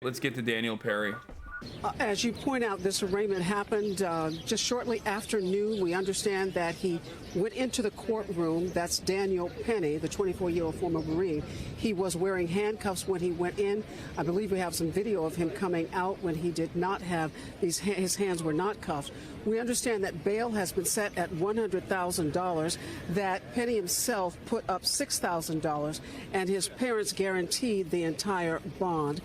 Let's get to Daniel Perry. As you point out, this arraignment happened just shortly after noon. We understand that he went into the courtroom. That's Daniel Penny, the 24-year-old former Marine. He was wearing handcuffs when he went in. I believe we have some video of him coming out when he did not have his hands were not cuffed. We understand that bail has been set at $100,000, that Penny himself put up $6,000, and his parents guaranteed the entire bond.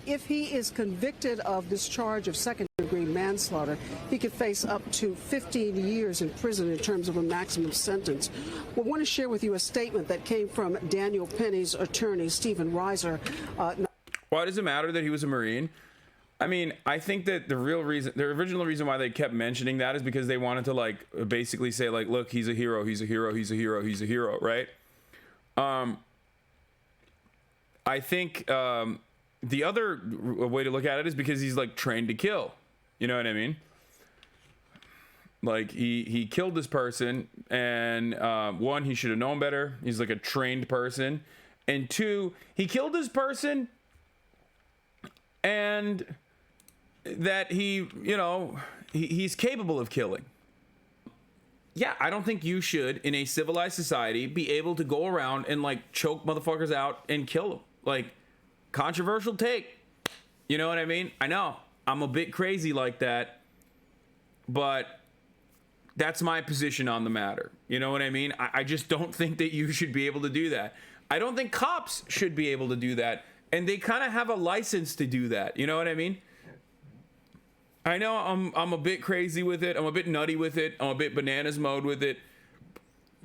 If he is convicted of this charge of second-degree manslaughter, he could face up to 15 years in prison in terms of a maximum sentence. We want to share with you a statement that came from Daniel Penny's attorney, Stephen Reiser. Why does it matter that he was a Marine? I mean, I think that the original reason why they kept mentioning that is because they wanted to, like, basically say, like, look, he's a hero, he's a hero, he's a hero, he's a hero, right? I think the other way to look at it is because he's, like, trained to kill. You know what I mean? Like, he killed this person, and one, he should have known better. He's, like, a trained person. And two, he killed this person, and that he, you know, he's capable of killing. Yeah, I don't think you should, in a civilized society, be able to go around and, like, choke motherfuckers out and kill them. Like, controversial take. You know what I mean? I know. I'm a bit crazy like that, but that's my position on the matter. You know what I mean? I just don't think that you should be able to do that. I don't think cops should be able to do that, and they kind of have a license to do that. You know what I mean? I know I'm a bit crazy with it. I'm a bit nutty with it. I'm a bit bananas mode with it.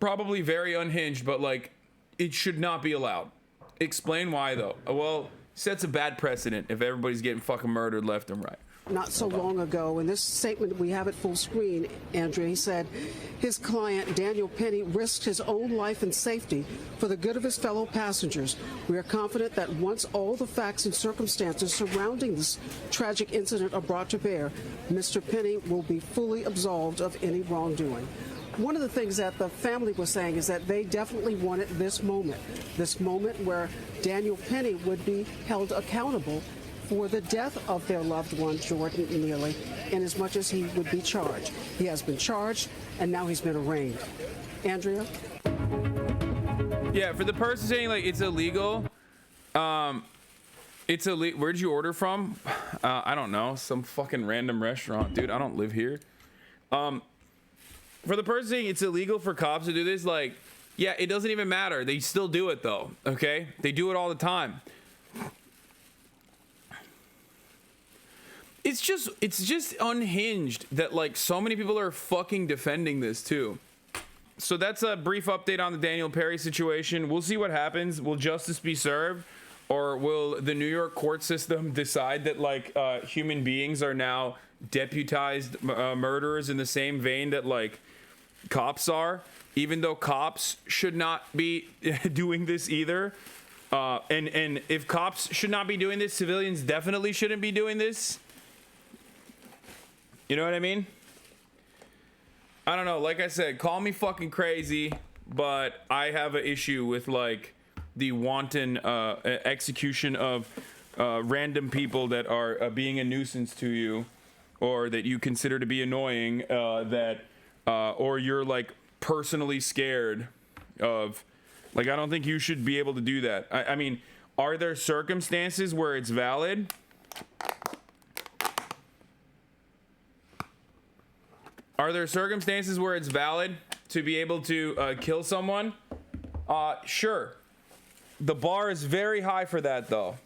Probably very unhinged, but, like, it should not be allowed. Explain why, though. Well, sets a bad precedent if everybody's getting fucking murdered left and right. Not so long ago, in this statement, we have it full screen, Andrea, he said his client, Daniel Penny, risked his own life and safety for the good of his fellow passengers. We are confident that once all the facts and circumstances surrounding this tragic incident are brought to bear, Mr. Penny will be fully absolved of any wrongdoing. One of the things that the family was saying is that they definitely wanted this moment where Daniel Penny would be held accountable for the death of their loved one, Jordan Neely, in as much as he would be charged. He has been charged, and now he's been arraigned. Andrea? Yeah, for the person saying, like, it's illegal, it's illegal. Where'd you order from? I don't know. Some fucking random restaurant. Dude, I don't live here. For the person saying it's illegal for cops to do this, like, yeah, it doesn't even matter. They still do it, though, okay? They do it all the time. It's just unhinged that, like, so many people are fucking defending this too. So that's a brief update on the Daniel Perry situation. We'll see what happens. Will justice be served, or will the New York court system decide that, like, human beings are now deputized murderers in the same vein that, like, cops are, even though cops should not be doing this either? And if cops should not be doing this, civilians definitely shouldn't be doing this. You know what I mean? I don't know. Like I said, call me fucking crazy, but I have an issue with, like, the wanton execution of random people that are being a nuisance to you, or that you consider to be annoying, or you're, like, personally scared of. Like, I don't think you should be able to do that. I mean, are there circumstances where it's valid? Are there circumstances where it's valid to be able to kill someone? Sure. The bar is very high for that, though.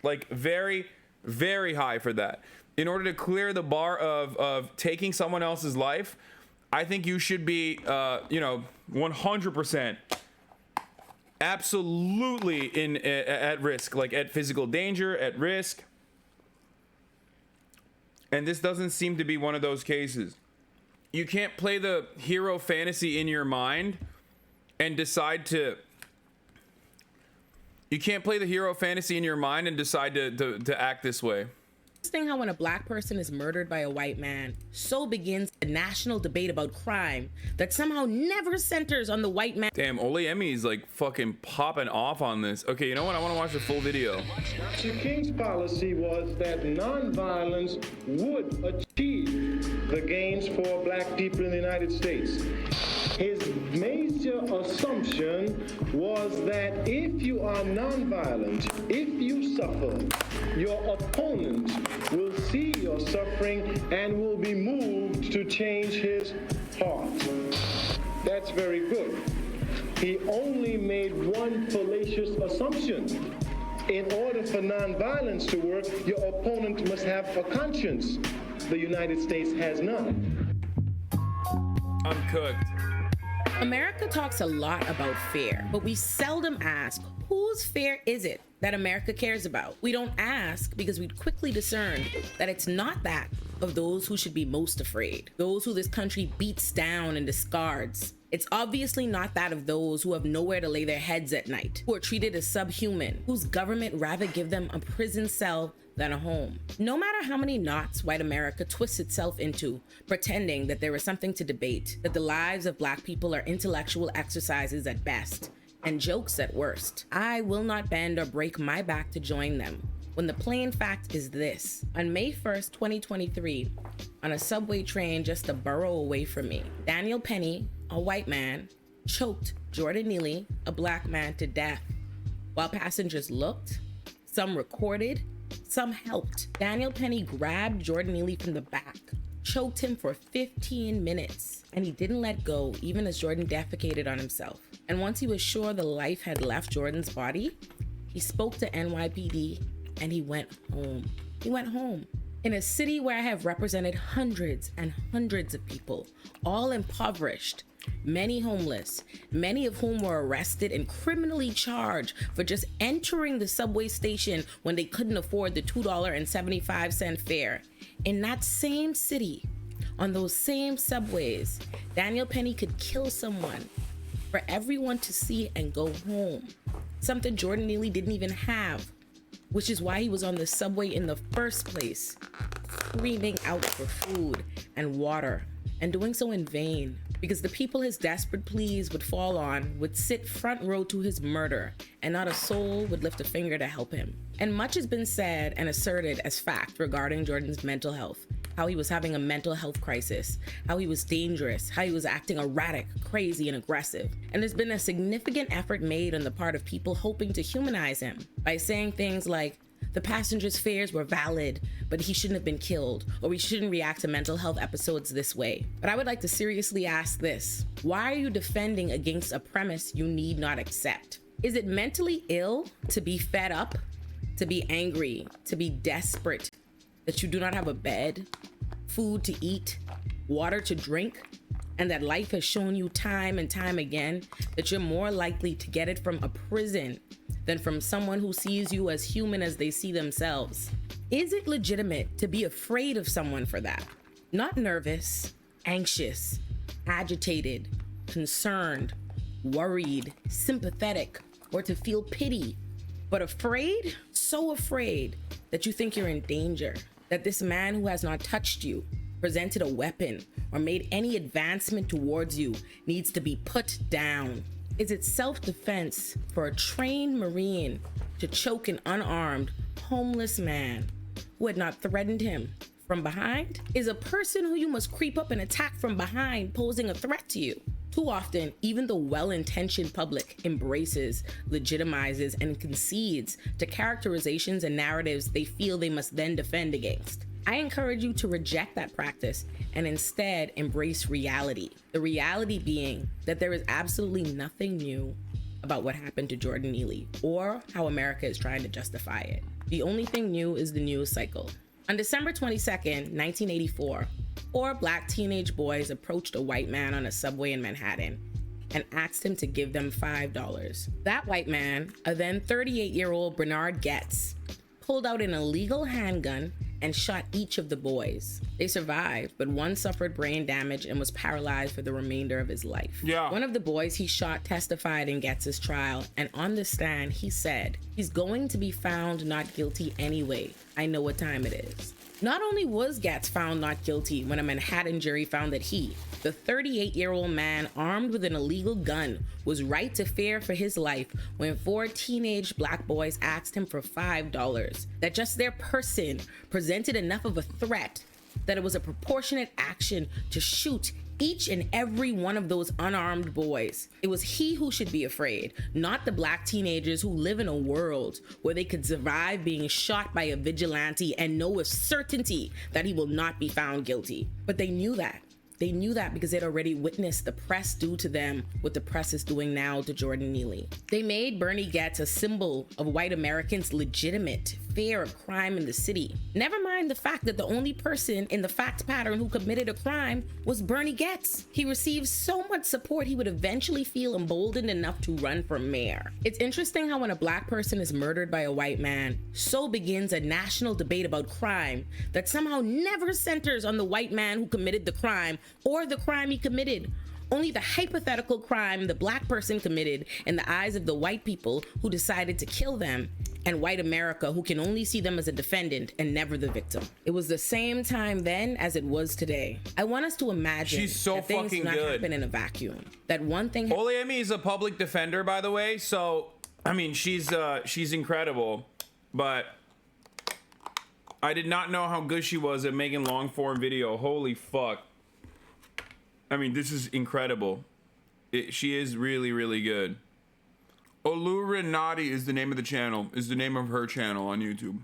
Like, very, very high for that. In order to clear the bar of taking someone else's life, I think you should be, 100% absolutely at risk, like at physical danger, at risk. And this doesn't seem to be one of those cases. You can't play the hero fantasy in your mind and decide to. You can't play the hero fantasy in your mind and decide to act this way. Interesting how when a black person is murdered by a white man, so begins a national debate about crime that somehow never centers on the white man. Damn, Olayemi is like fucking popping off on this. Okay, you know what? I want to watch the full video. Dr. King's policy was that nonviolence would achieve the gains for black people in the United States. His major assumption was that if you are nonviolent, if you suffer, your opponent will see your suffering and will be moved to change his heart. That's very good. He only made one fallacious assumption. In order for nonviolence to work, your opponent must have a conscience. The United States has none. I'm cooked. America talks a lot about fear, but we seldom ask, whose fear is it that America cares about? We don't ask because we'd quickly discern that it's not that of those who should be most afraid, those who this country beats down and discards. It's obviously not that of those who have nowhere to lay their heads at night, who are treated as subhuman, whose government rather give them a prison cell than a home. No matter how many knots white America twists itself into, pretending that there is something to debate, that the lives of black people are intellectual exercises at best, and jokes at worst, I will not bend or break my back to join them, when the plain fact is this. On May 1st, 2023, on a subway train just a borough away from me, Daniel Penny, a white man, choked Jordan Neely, a black man, to death. While passengers looked, some recorded, some helped. Daniel Penny grabbed Jordan Neely from the back, choked him for 15 minutes, and he didn't let go even as Jordan defecated on himself. And once he was sure the life had left Jordan's body, he spoke to NYPD and he went home. He went home. In a city where I have represented hundreds and hundreds of people, all impoverished, many homeless, many of whom were arrested and criminally charged for just entering the subway station when they couldn't afford the $2.75 fare. In that same city, on those same subways, Daniel Penny could kill someone for everyone to see and go home. Something Jordan Neely didn't even have, which is why he was on the subway in the first place, screaming out for food and water, and doing so in vain, because the people his desperate pleas would fall on would sit front row to his murder, and not a soul would lift a finger to help him. And much has been said and asserted as fact regarding Jordan's mental health, how he was having a mental health crisis, how he was dangerous, how he was acting erratic, crazy, and aggressive. And there's been a significant effort made on the part of people hoping to humanize him by saying things like, the passengers' fears were valid, but he shouldn't have been killed, or we shouldn't react to mental health episodes this way. But I would like to seriously ask this: why are you defending against a premise you need not accept? Is it mentally ill to be fed up, to be angry, to be desperate, that you do not have a bed, food to eat, water to drink, and that life has shown you time and time again that you're more likely to get it from a prison than from someone who sees you as human as they see themselves? Is it legitimate to be afraid of someone for that? Not nervous, anxious, agitated, concerned, worried, sympathetic, or to feel pity, but afraid? So afraid that you think you're in danger, that this man who has not touched you, presented a weapon, or made any advancement towards you needs to be put down. Is it self-defense for a trained Marine to choke an unarmed, homeless man who had not threatened him from behind? Is a person who you must creep up and attack from behind posing a threat to you? Too often, even the well-intentioned public embraces, legitimizes, and concedes to characterizations and narratives they feel they must then defend against. I encourage you to reject that practice and instead embrace reality. The reality being that there is absolutely nothing new about what happened to Jordan Neely or how America is trying to justify it. The only thing new is the news cycle. On December 22nd, 1984, 4 black teenage boys approached a white man on a subway in Manhattan and asked him to give them $5. That white man, a then 38-year-old Bernard Getz, pulled out an illegal handgun and shot each of the boys. They survived, but one suffered brain damage and was paralyzed for the remainder of his life. Yeah. One of the boys he shot testified in Getz's trial, and on the stand, he said He's going to be found not guilty anyway. I know what time it is. Not only was Gatz found not guilty when a Manhattan jury found that he, the 38-year-old man armed with an illegal gun, was right to fear for his life when 4 teenage black boys asked him for $5, that just their person presented enough of a threat that it was a proportionate action to shoot each and every one of those unarmed boys. It was he who should be afraid, not the black teenagers who live in a world where they could survive being shot by a vigilante and know with certainty that he will not be found guilty. But they knew that. They knew that because they'd already witnessed the press do to them what the press is doing now to Jordan Neely. They made Bernie Getz a symbol of white Americans' legitimate fear of crime in the city. Never mind the fact that the only person in the fact pattern who committed a crime was Bernie Getz. He received so much support he would eventually feel emboldened enough to run for mayor. It's interesting how when a black person is murdered by a white man, so begins a national debate about crime that somehow never centers on the white man who committed the crime or the crime he committed. Only the hypothetical crime the black person committed in the eyes of the white people who decided to kill them, and white America who can only see them as a defendant and never the victim. It was the same time then as it was today. I want us to imagine She's so that things fucking do not good. happen in a vacuum. That one thing. Olayemi is a public defender, by the way, so I mean she's incredible, but I did not know how good she was at making long form video. Holy fuck. I mean, this is incredible. She is really, really good. Ollurin Naughty is the name of the channel, is the name of her channel on YouTube.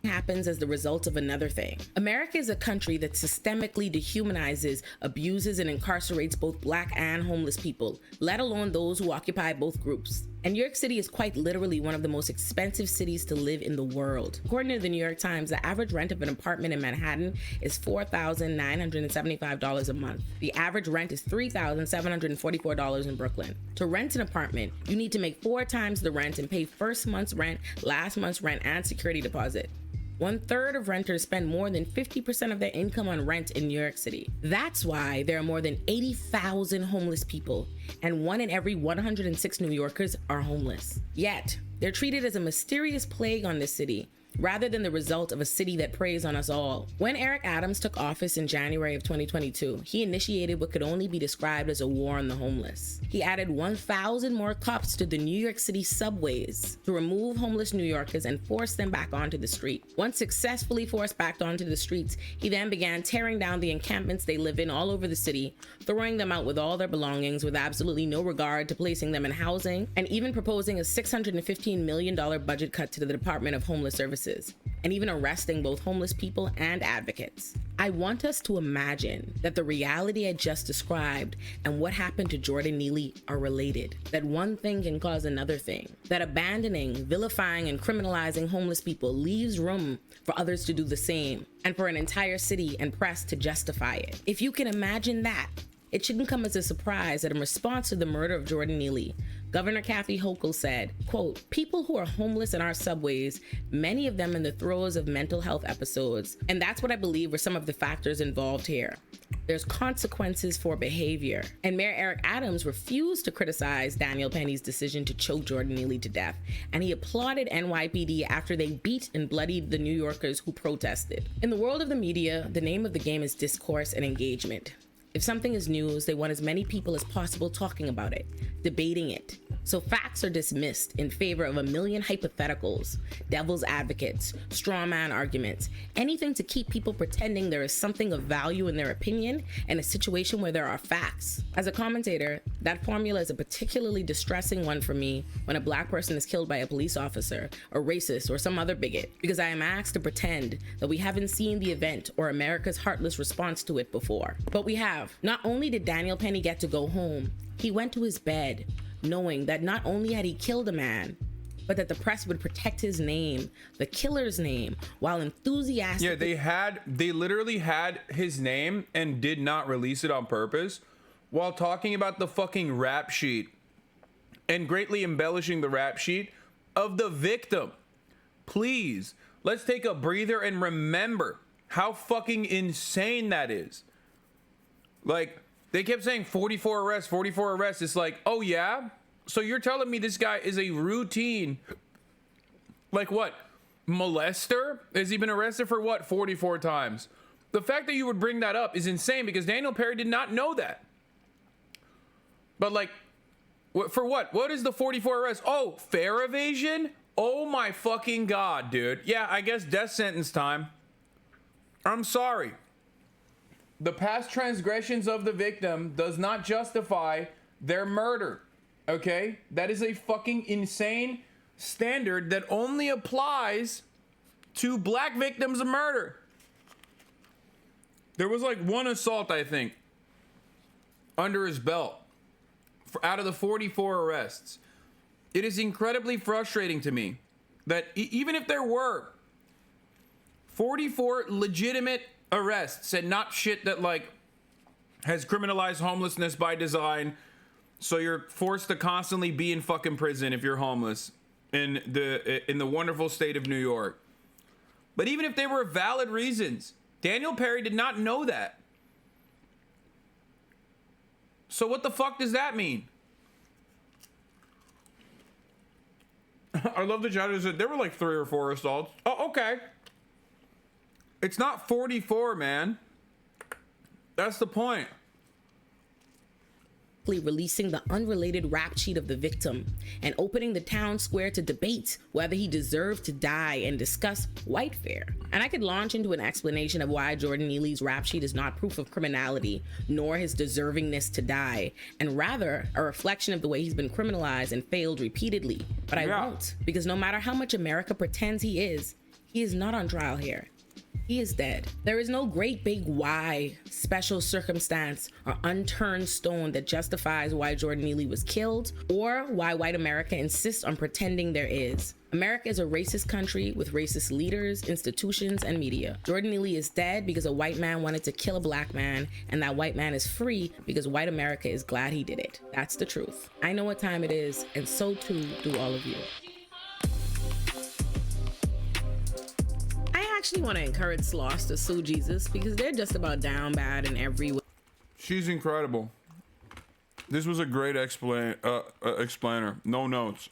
Happens as the result of another thing. America is a country that systemically dehumanizes, abuses, and incarcerates both black and homeless people, let alone those who occupy both groups. And New York City is quite literally one of the most expensive cities to live in the world. According to the New York Times, the average rent of an apartment in Manhattan is $4,975 a month. The average rent is $3,744 in Brooklyn. To rent an apartment, you need to make 4 times the rent and pay first month's rent, last month's rent, and security deposit. 1/3 of renters spend more than 50% of their income on rent in New York City. That's why there are more than 80,000 homeless people, and 1 in every 106 New Yorkers are homeless. Yet, they're treated as a mysterious plague on this city, rather than the result of a city that preys on us all. When Eric Adams took office in January of 2022, he initiated what could only be described as a war on the homeless. He added 1,000 more cops to the New York City subways to remove homeless New Yorkers and force them back onto the street. Once successfully forced back onto the streets, he then began tearing down the encampments they live in all over the city, throwing them out with all their belongings with absolutely no regard to placing them in housing, and even proposing a $615 million budget cut to the Department of Homeless Services, and even arresting both homeless people and advocates. I want us to imagine that the reality I just described and what happened to Jordan Neely are related, that one thing can cause another thing, that abandoning, vilifying, and criminalizing homeless people leaves room for others to do the same, and for an entire city and press to justify it. If you can imagine that, it shouldn't come as a surprise that in response to the murder of Jordan Neely, Governor Kathy Hochul said, quote, "People who are homeless in our subways, many of them in the throes of mental health episodes." And that's what I believe were some of the factors involved here. There's consequences for behavior. And Mayor Eric Adams refused to criticize Daniel Penny's decision to choke Jordan Neely to death. And he applauded NYPD after they beat and bloodied the New Yorkers who protested. In the world of the media, the name of the game is discourse and engagement. If something is news, they want as many people as possible talking about it, debating it. So facts are dismissed in favor of a million hypotheticals, devil's advocates, straw man arguments, anything to keep people pretending there is something of value in their opinion in a situation where there are facts. As a commentator, that formula is a particularly distressing one for me when a black person is killed by a police officer, a racist, or some other bigot, because I am asked to pretend that we haven't seen the event or America's heartless response to it before. But we have. Not only did Daniel Penny get to go home, he went to his bed knowing that not only had he killed a man, but that the press would protect his name, the killer's name, while enthusiastically— Yeah, they literally had his name and did not release it on purpose while talking about the fucking rap sheet and greatly embellishing the rap sheet of the victim. Please, let's take a breather and remember how fucking insane that is. Like, they kept saying 44 arrests, 44 arrests. It's like, oh yeah? So you're telling me this guy is a routine Like what? Molester? Has he been arrested for what? 44 times. The fact that you would bring that up is insane because Daniel Perry did not know that. But like, for what? What is the 44 arrests? Oh, fare evasion? Oh my fucking God, dude. Yeah, I guess death sentence time. I'm sorry. The past transgressions of the victim does not justify their murder. Okay? That is a fucking insane standard that only applies to black victims of murder. There was like one assault, I think, under his belt out of the 44 arrests. It is incredibly frustrating to me that even if there were 44 legitimate arrests and not shit that like has criminalized homelessness by design, so you're forced to constantly be in fucking prison if you're homeless in the wonderful state of New York. But even if they were valid reasons, Daniel Perry did not know that. So what the fuck does that mean? I love the judges that there were like 3 or 4 assaults. Oh, okay. It's not 44, man. That's the point. Releasing the unrelated rap sheet of the victim and opening the town square to debate whether he deserved to die and discuss white fare. And I could launch into an explanation of why Jordan Neely's rap sheet is not proof of criminality, nor his deservingness to die, and rather a reflection of the way he's been criminalized and failed repeatedly. But I won't, because no matter how much America pretends he is not on trial here. He is dead. There is no great big why, special circumstance, or unturned stone that justifies why Jordan Neely was killed, or why white America insists on pretending there is. America is a racist country with racist leaders, institutions, and media. Jordan Neely is dead because a white man wanted to kill a black man, and that white man is free because white America is glad he did it. That's the truth. I know what time it is, and so too do all of you. I actually want to encourage Sloss to sue Jesus because they're just about down bad in every way. She's incredible. This was a great explainer. No notes.